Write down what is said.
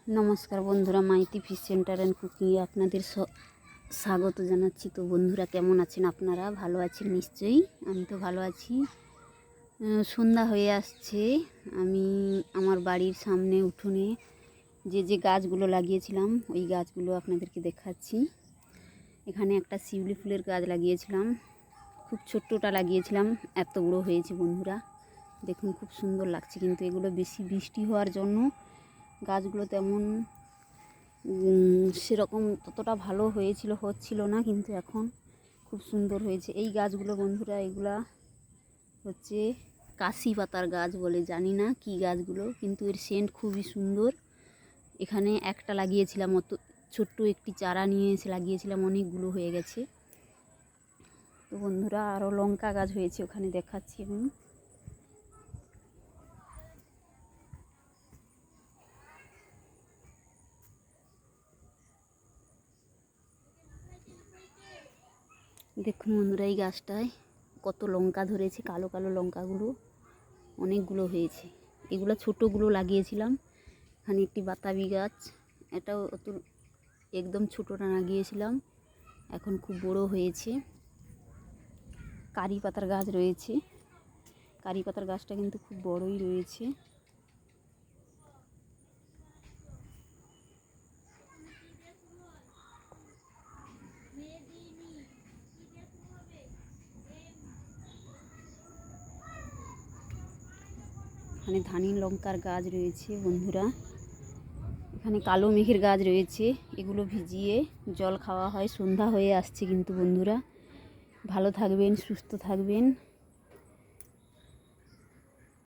নমস্কার বন্ধুরা, Maiti fish centre and কুকিংয়ে আপনাদের স্বাগত জানাচ্ছি। তো বন্ধুরা, কেমন আছেন আপনারা? ভালো আছেন নিশ্চয়ই। আমি তো ভালো আছি। সন্ধ্যা হয়ে আসছে। আমি আমার বাড়ির সামনে উঠোনে যে গাছগুলো লাগিয়েছিলাম ওই গাছগুলো আপনাদেরকে দেখাচ্ছি। এখানে একটা শিউলি ফুলের গাছ লাগিয়েছিলাম, খুব ছোট্টটা লাগিয়েছিলাম, এত বড়ো হয়েছে বন্ধুরা। দেখুন খুব সুন্দর লাগছে, কিন্তু এগুলো বেশি বৃষ্টি হওয়ার জন্য গাছগুলো তেমন সেরকম ততটা ভালো হচ্ছিল না, কিন্তু এখন খুব সুন্দর হয়েছে এই গাছগুলো বন্ধুরা। এগুলা হচ্ছে কাশি পাতার গাছ বলে, জানি না কি গাছগুলো, কিন্তু এর সেন্ট খুবই সুন্দর। এখানে একটা লাগিয়েছিলাম, অত ছোট্ট একটি চারা নিয়ে এসে লাগিয়েছিলাম, অনেকগুলো হয়ে গেছে। তো বন্ধুরা, আরও লঙ্কা গাছ হয়েছে, ওখানে দেখাচ্ছি আমি। দেখুন বন্ধুরা, এই গাছটায় কত লঙ্কা ধরেছে, কালো কালো লঙ্কাগুলো অনেকগুলো হয়েছে। এগুলো ছোটোগুলো লাগিয়েছিলাম। এখানে একটি বাতাবি গাছ, এটাও অত একদম ছোটোটা লাগিয়েছিলাম, এখন খুব বড় হয়েছে। কারি পাতার গাছ রয়েছে, কারি পাতার গাছটা কিন্তু খুব বড়ই রয়েছে। এখানে ধানি লঙ্কার গাছ রয়েছে বন্ধুরা। এখানে কালো মেঘের গাছ রয়েছে, এগুলো ভিজিয়ে জল খাওয়া হয়। সন্ধ্যা হয়ে আসছে কিন্তু বন্ধুরা, ভালো থাকবেন, সুস্থ থাকবেন।